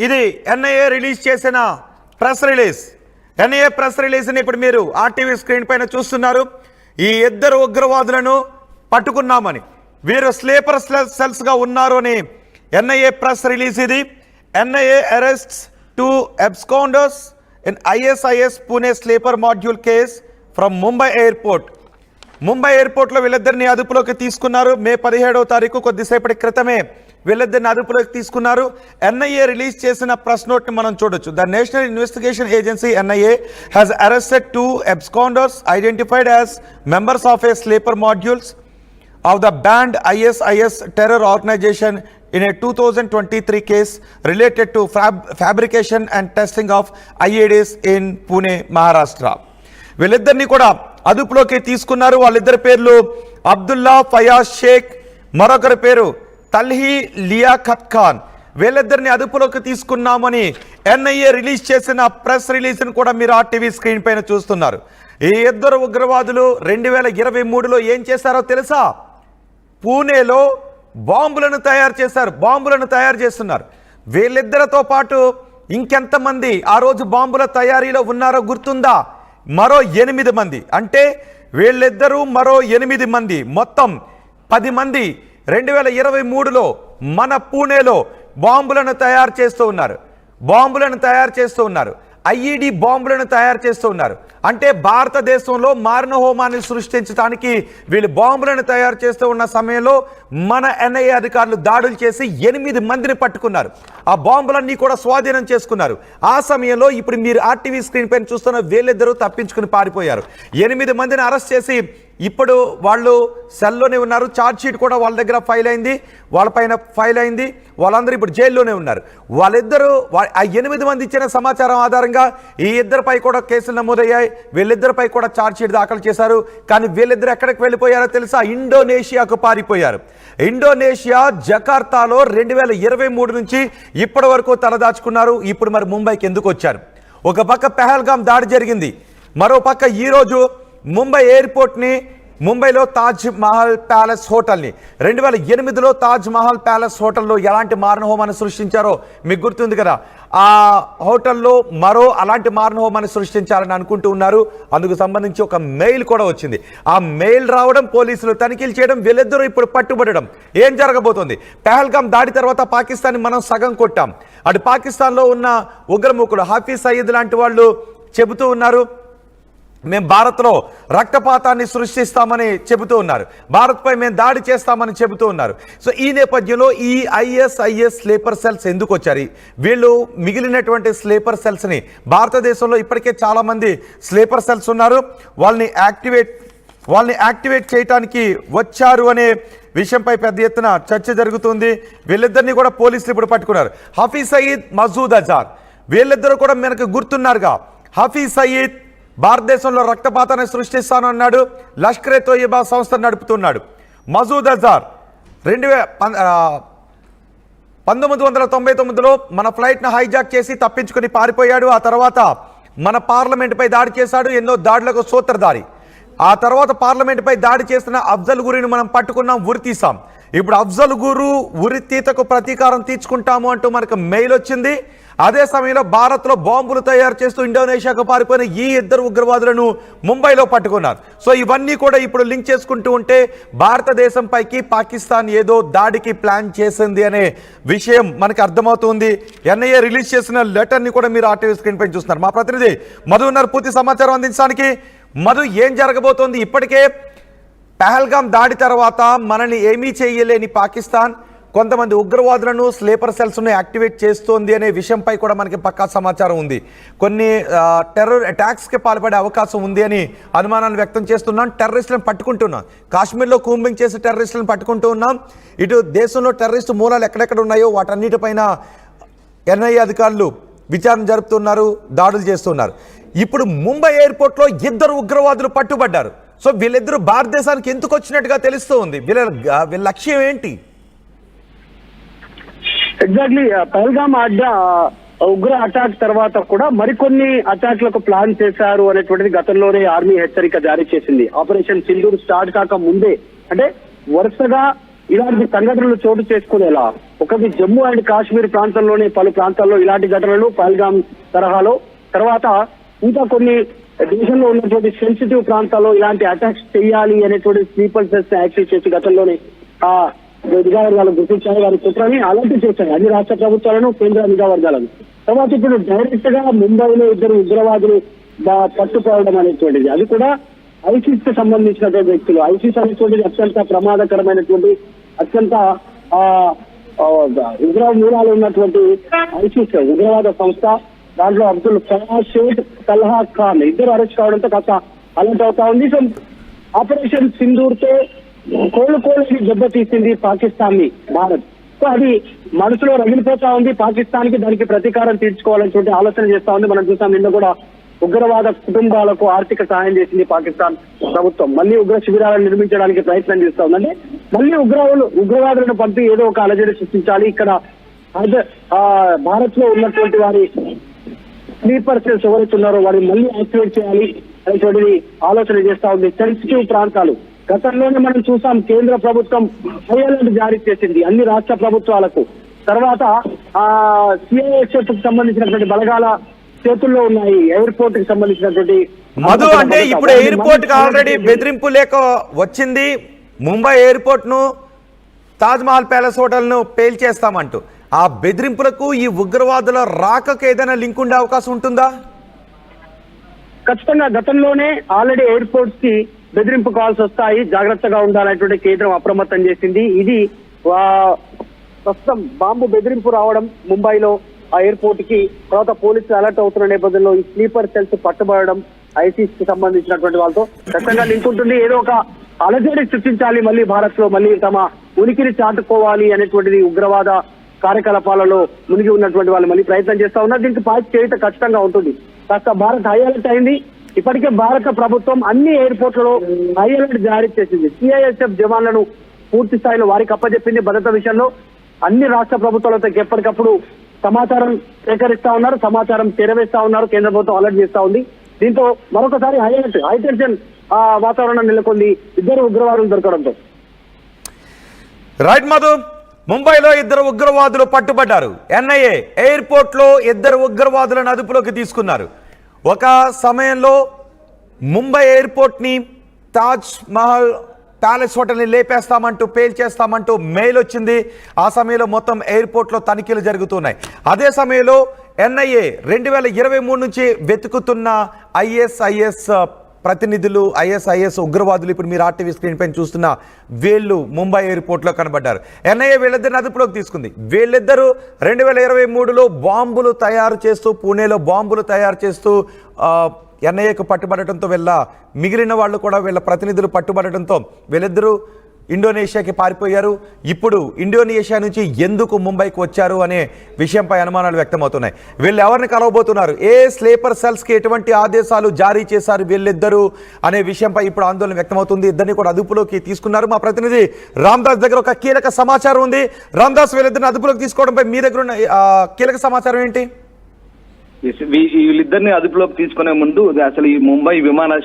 ఇది NIA release చేసిన press release. NIA press రిలీజ్ని ఇప్పుడు మీరు ఆర్టీవీ స్క్రీన్ పైన చూస్తున్నారు. ఈ ఇద్దరు ఉగ్రవాదులను పట్టుకున్నామని, వీరు స్లీపర్ సెల్స్గా ఉన్నారు అని ఎన్ఐఏ ప్రెస్ రిలీజ్ ఇది. NIA arrests 2 absconders in ISIS Pune sleeper module case from Mumbai airport. Mumbai ఎయిర్పోర్ట్లో వీళ్ళిద్దరిని అదుపులోకి తీసుకున్నారు. మే 17వ తారీఖు కొద్దిసేపటి క్రితమే వీళ్ళిద్దరిని అదుపులోకి తీసుకున్నారు. ఎన్ఐఏ రిలీజ్ చేసిన ప్రెస్ నోట్ని మనం చూడొచ్చు. The national investigation agency NIA has arrested 2 absconders identified as members of a sleeper modules of the banned ISIS terror organization in a 2023 case related to fabrication and testing of IEDs in Pune, Maharashtra. వీళ్ళిద్దరిని కూడా అదుపులోకి తీసుకున్నారు. వాళ్ళిద్దరి పేర్లు అబ్దుల్లా ఫయాజ్ షేక్, మరొకరి పేరు తల్హీ లియాఖత్ ఖాన్. వీళ్ళిద్దరిని అదుపులోకి తీసుకున్నామని ఎన్ఐఏ రిలీజ్ చేసిన ప్రెస్ రిలీజ్ను కూడా మీరు ఆర్టీవీ స్క్రీన్ పైన చూస్తున్నారు. ఈ ఇద్దరు ఉగ్రవాదులు 2023లో ఏం చేశారో తెలుసా? పూణేలో బాంబులను తయారు చేస్తున్నారు. వీళ్ళిద్దరితో పాటు ఇంకెంతమంది ఆ రోజు బాంబుల తయారీలో ఉన్నారో గుర్తుందా? మరో 8 మంది. అంటే వీళ్ళిద్దరూ మరో 8 మంది, మొత్తం 10 మంది 2023లో మన పూణేలో బాంబులను తయారు చేస్తూ ఉన్నారు. ఐఈడి బాంబులను తయారు చేస్తూ ఉన్నారు. అంటే భారతదేశంలో మారణ హోమాన్ని సృష్టించడానికి వీళ్ళు బాంబులను తయారు చేస్తూ ఉన్న సమయంలో మన ఎన్ఐఏ అధికారులు దాడులు చేసి 8 మందిని పట్టుకున్నారు. ఆ బాంబులన్నీ కూడా స్వాధీనం చేసుకున్నారు. ఆ సమయంలో ఇప్పుడు మీరు ఆర్టీవీ స్క్రీన్ పైన చూస్తున్న వీళ్ళిద్దరూ తప్పించుకుని పారిపోయారు. 8 మందిని అరెస్ట్ చేసి ఇప్పుడు వాళ్ళు సెల్లోనే ఉన్నారు. ఛార్జ్ షీట్ కూడా వాళ్ళ దగ్గర వాళ్ళపైన ఫైల్ అయింది. వాళ్ళందరూ ఇప్పుడు జైల్లోనే ఉన్నారు. వాళ్ళిద్దరూ ఆ 8 మంది ఇచ్చిన సమాచారం ఆధారంగా ఈ ఇద్దరిపై కూడా కేసులు నమోదయ్యాయి. వీళ్ళిద్దరిపై కూడా ఛార్జ్ షీట్ దాఖలు చేశారు. కానీ వీళ్ళిద్దరు ఎక్కడికి వెళ్ళిపోయారో తెలుసా? ఇండోనేషియాకు పారిపోయారు. ఇండోనేషియా జకార్తాలో 2023 నుంచి ఇప్పటి వరకు తలదాచుకున్నారు. ఇప్పుడు మరి ముంబైకి ఎందుకు వచ్చారు? ఒక పక్క పెహల్గామ్ దాడి జరిగింది, మరో పక్క ఈరోజు ముంబై ఎయిర్పోర్ట్ని, ముంబైలో తాజ్ మహల్ ప్యాలెస్ హోటల్ని 2008లో తాజ్ మహల్ ప్యాలెస్ హోటల్లో ఎలాంటి మారణ హోమాన్ని సృష్టించారో మీకు గుర్తుంది కదా. ఆ హోటల్లో మరో అలాంటి మారణ హోమాన్ని సృష్టించాలని అనుకుంటూ ఉన్నారు. అందుకు సంబంధించి ఒక మెయిల్ కూడా వచ్చింది. ఆ మెయిల్ రావడం, పోలీసులు తనిఖీలు చేయడం, వీళ్ళిద్దరూ ఇప్పుడు పట్టుబడడం. ఏం జరగబోతోంది? పెహల్గామ్ దాడి తర్వాత పాకిస్తాన్ని మనం సగం కొట్టాం. అటు పాకిస్తాన్లో ఉన్న ఉగ్రముఖులు హాఫీజ్ సయీద్ లాంటి వాళ్ళు చెబుతూ ఉన్నారు, మేము భారత్లో రక్తపాతాన్ని సృష్టిస్తామని చెబుతూ ఉన్నారు, భారత్పై మేము దాడి చేస్తామని చెబుతూ ఉన్నారు. సో ఈ నేపథ్యంలో ఈ ఐఎస్ఐఎస్ స్లీపర్ సెల్స్ ఎందుకు వచ్చారు? వీళ్ళు మిగిలినటువంటి స్లీపర్ సెల్స్ని, భారతదేశంలో ఇప్పటికే చాలామంది స్లీపర్ సెల్స్ ఉన్నారు, వాళ్ళని యాక్టివేట్ చేయడానికి వచ్చారు అనే విషయంపై పెద్ద ఎత్తున చర్చ జరుగుతుంది. వీళ్ళిద్దరినీ కూడా పోలీసులు ఇప్పుడు పట్టుకున్నారు. హఫీజ్ సయీద్, మసూద్ అజార్, వీళ్ళిద్దరూ కూడా మనకు గుర్తున్నారుగా. హఫీజ్ సయీద్ భారతదేశంలో రక్తపాతాన్ని సృష్టిస్తాను అన్నాడు, లష్కరే తోయిబా సంస్థ నడుపుతున్నాడు. మసూద్ అజార్ 1999లో మన ఫ్లైట్ను హైజాక్ చేసి తప్పించుకుని పారిపోయాడు. ఆ తర్వాత మన పార్లమెంటుపై దాడి చేశాడు, ఎన్నో దాడులకు సూత్రధారి. ఆ తర్వాత పార్లమెంటుపై దాడి చేసిన అఫ్జల్ గురిని మనం పట్టుకున్నాం, ఉరి తీసాం. ఇప్పుడు అఫ్జల్ గురు ఉరి తీతకు ప్రతీకారం తీర్చుకుంటాము అంటూ మనకు మెయిల్ వచ్చింది. అదే సమయంలో భారత్లో బాంబులు తయారు చేస్తూ ఇండోనేషియాకు పారిపోయిన ఈ ఇద్దరు ఉగ్రవాదులను ముంబైలో పట్టుకున్నారు. సో ఇవన్నీ కూడా ఇప్పుడు లింక్ చేసుకుంటూ ఉంటే భారతదేశం పైకి పాకిస్తాన్ ఏదో దాడికి ప్లాన్ చేసింది అనే విషయం మనకు అర్థమవుతుంది. ఎన్ఐఏ రిలీజ్ చేసిన లెటర్ని కూడా మీరు ఆర్టీవీ స్క్రీన్ పైన చూస్తున్నారు. మా ప్రతినిధి మధు ఉన్నారు పూర్తి సమాచారం అందించడానికి. మధు, ఏం జరగబోతోంది? ఇప్పటికే పెహల్గామ్ దాడి తర్వాత మనని ఏమీ చేయలేని పాకిస్తాన్ కొంతమంది ఉగ్రవాదులను, స్లీపర్ సెల్స్ను యాక్టివేట్ చేస్తోంది అనే విషయంపై కూడా మనకి పక్కా సమాచారం ఉంది. కొన్ని టెర్రర్ అటాక్స్కి పాల్పడే అవకాశం ఉంది అని అనుమానాలు వ్యక్తం చేస్తున్నాం. టెర్రరిస్టులను పట్టుకుంటున్నాం, కాశ్మీర్లో కూంబింగ్ చేసి టెర్రరిస్టులను పట్టుకుంటూ ఉన్నాం. ఇటు దేశంలో టెర్రరిస్టు మూలాలు ఎక్కడెక్కడ ఉన్నాయో వాటన్నిటిపైన ఎన్ఐఏ అధికారులు విచారణ జరుపుతున్నారు, దాడులు చేస్తున్నారు. ఇప్పుడు ముంబై ఎయిర్పోర్ట్లో 2 ఉగ్రవాదులు పట్టుబడ్డారు. సో వీళ్ళిద్దరూ భారతదేశానికి ఎందుకు వచ్చినట్టుగా తెలుస్తూ ఉంది. వీళ్ళ లక్ష్యం ఏంటి? ఎగ్జాక్ట్లీ పహల్గామ్ ఉగ్ర అటాక్ తర్వాత కూడా మరికొన్ని అటాక్లకు ప్లాన్ చేశారు అనేటువంటిది గతంలోనే ఆర్మీ హెచ్చరిక జారీ చేసింది. ఆపరేషన్ సింధూర్ స్టార్ట్ కాక ముందే, అంటే వరుసగా ఇలాంటి సంఘటనలు చోటు చేసుకునేలా ఒకటి జమ్మూ అండ్ కాశ్మీర్ ప్రాంతంలోనే పలు ప్రాంతాల్లో ఇలాంటి ఘటనలు పహల్గామ్ తరహాలో, తర్వాత ఇంకా కొన్ని దేశంలో ఉన్నటువంటి సెన్సిటివ్ ప్రాంతాల్లో ఇలాంటి అటాక్స్ చేయాలి అనేటువంటి స్లీపర్ సెల్స్ యాక్టివ్ చేసి గతంలోనే ఆ నిఘా వర్గాలు గుర్తించాలి, వారి కుట్రని అలర్ట్ చేశాయి అన్ని రాష్ట్ర ప్రభుత్వాలను, కేంద్ర నిఘా వర్గాలను. తర్వాత ఇప్పుడు డైరెక్ట్ గా ముంబైలో ఇద్దరు ఉగ్రవాదులు పట్టుకోవడం అనేటువంటిది, అది కూడా ఐసిస్ కి సంబంధించినటువంటి వ్యక్తులు. ఐసిస్ అనేటువంటిది అత్యంత ప్రమాదకరమైనటువంటి, అత్యంత ఉగ్ర మూలాలు ఉన్నటువంటి ఐసిస్ ఉగ్రవాద సంస్థ. దాంట్లో అబ్దుల్ ఫయాజ్ షేక్, తల్హా ఖాన్ ఇద్దరు అరెస్ట్ కావడంతో కాస్త అలర్ట్ అవుతా ఉంది. సో ఆపరేషన్ సింధూర్ తో కోలుకోలేని దెబ్బతీసింది పాకిస్తాన్ ని భారత్. సో అది మనసులో రగిలిపోతా ఉంది. పాకిస్తాన్ కి దానికి ప్రతీకారం తీర్చుకోవాలనేటువంటి ఆలోచన చేస్తా ఉంది. మనం చూసాం నిన్న కూడా ఉగ్రవాద కుటుంబాలకు ఆర్థిక సహాయం చేసింది పాకిస్తాన్ ప్రభుత్వం. మళ్ళీ ఉగ్ర శిబిరాలను నిర్మించడానికి ప్రయత్నం చేస్తా ఉంది. అంటే మళ్ళీ ఉగ్రవాదులను పంపి ఏదో ఒక అలజడి సృష్టించాలి. ఇక్కడ భారత్ లో ఉన్నటువంటి వారి స్లీపర్ సెల్స్ ఎవరైతే ఉన్నారో వారిని మళ్ళీ యాక్టివేట్ చేయాలి అనేటువంటిది ఆలోచన చేస్తా ఉంది. సెన్సిటివ్ ప్రాంతాలు గతంలోనే మనం చూసాం, కేంద్ర ప్రభుత్వం హై అలర్ట్ జారీ చేసింది అన్ని రాష్ట్ర ప్రభుత్వాలకు. తర్వాత సిఐఎస్ఎఫ్ కి సంబంధించినటువంటి బలగాల చేతుల్లో ఉన్నాయి ఎయిర్పోర్ట్ కి సంబంధించినటువంటి మధు. అంటే ఇప్పుడు ఎయిర్పోర్ట్ కి ఆల్రెడీ బెదిరింపు లేక వచ్చింది. ముంబై ఎయిర్పోర్ట్ ను, తాజ్ మహల్ ప్యాలెస్ హోటల్ ను పేల్చేస్తామంటూ ఆ బెదిరింపులకు ఈ ఉగ్రవాదుల రాకకు ఏదైనా లింక్ ఉండే అవకాశం ఉంటుందా? ఖచ్చితంగా గతంలోనే ఆల్రెడీ ఎయిర్పోర్ట్స్ కి బెదిరింపు కాల్స్ వస్తాయి, జాగ్రత్తగా ఉండాలనేటువంటి కేంద్రం అప్రమత్తం చేసింది. ఇది ప్రస్తుతం బాంబు బెదిరింపు రావడం ముంబైలో ఆ ఎయిర్పోర్ట్ కి, తర్వాత పోలీసులు అలర్ట్ అవుతున్న నేపథ్యంలో ఈ స్లీపర్ సెల్స్ పట్టుబడడం ఐసిస్ కి సంబంధించినటువంటి వాళ్ళతో ఖచ్చితంగా లింక్ ఉంటుంది. ఏదో ఒక అలజడి సృష్టించాలి, మళ్ళీ భారత్ లో మళ్ళీ తమ ఉనికిని చాటుకోవాలి అనేటువంటిది ఉగ్రవాద కార్యకలాపాలలో మునిగి ఉన్నటువంటి వాళ్ళు మళ్ళీ ప్రయత్నం చేస్తా ఉన్నారు. దీనికి పాస్ చేయటం ఖచ్చితంగా ఉంటుంది. కాస్త భారత్ హై అలర్ట్ అయింది. ఇప్పటికే భారత ప్రభుత్వం అన్ని ఎయిర్పోర్ట్లలో హై అలర్ట్ జారీ చేసింది. సిఐఎస్ఎఫ్ జవాన్లను పూర్తి స్థాయిలో వారికి అప్పచెప్పింది. భద్రత విషయంలో అన్ని రాష్ట్ర ప్రభుత్వాలతో ఎప్పటికప్పుడు సమాచారం సేకరిస్తా ఉన్నారు, సమాచారం చేరవేస్తా ఉన్నారు. కేంద్ర ప్రభుత్వం అలర్ట్ చేస్తా ఉంది. దీంతో మరొకసారి హై టెన్షన్ వాతావరణం నెలకొంది ఇద్దరు ఉగ్రవాదులు దొరకడంతో. రైట్ మధు, ముంబైలో ఇద్దరు ఉగ్రవాదులు పట్టుబడ్డారు. ఎన్ఐఏ ఎయిర్పోర్ట్ లో ఇద్దరు ఉగ్రవాదులను అదుపులోకి తీసుకున్నారు. ఒక సమయంలో ముంబై ఎయిర్పోర్ట్ ని, తాజ్ మహల్ ప్యాలెస్ హోటల్ని లేపేస్తామంటూ, పేల్చేస్తామంటూ మెయిల్ వచ్చింది. ఆ సమయంలో మొత్తం ఎయిర్పోర్ట్లో తనిఖీలు జరుగుతున్నాయి. అదే సమయంలో ఎన్ఐఏ 2023 నుంచి వెతుకుతున్న ఐఎస్ఐఎస్ ప్రతినిధులు, ఐఎస్ఐఎస్ ఉగ్రవాదులు, ఇప్పుడు మీరు ఆర్టీవీ స్క్రీన్ పైన చూస్తున్న వీళ్ళు ముంబై ఎయిర్పోర్ట్లో కనబడ్డారు. ఎన్ఐఏ వీళ్ళిద్దరిని అదుపులోకి తీసుకుంది. వీళ్ళిద్దరూ 2023లో బాంబులు తయారు చేస్తూ, పూణేలో బాంబులు తయారు చేస్తూ ఎన్ఐఏకు పట్టుబడటంతో మిగిలిన వాళ్ళు కూడా వీళ్ళ ప్రతినిధులు పట్టుబడటంతో వీళ్ళిద్దరూ ఇండోనేషియాకి పారిపోయారు. ఇప్పుడు ఇండోనేషియా నుంచి ఎందుకు ముంబైకి వచ్చారు అనే విషయంపై అనుమానాలు వ్యక్తమవుతున్నాయి. వీళ్ళు ఎవరిని కలవబోతున్నారు, ఏ స్లీపర్ సెల్స్కి ఎటువంటి ఆదేశాలు జారీ చేశారు వీళ్ళిద్దరూ అనే విషయంపై ఇప్పుడు ఆందోళన వ్యక్తమవుతుంది. ఇద్దరిని కూడా అదుపులోకి తీసుకున్నారు. మా ప్రతినిధి రామ్దాస్ దగ్గర ఒక కీలక సమాచారం ఉంది. రామ్దాస్, వీళ్ళిద్దరిని అదుపులోకి తీసుకోవడంపై మీ దగ్గర ఉన్న కీలక సమాచారం ఏంటి? వీళ్ళిద్దరిని అదుపులోకి తీసుకునే ముందు అసలు ఈ ముంబై విమానాశ్రయం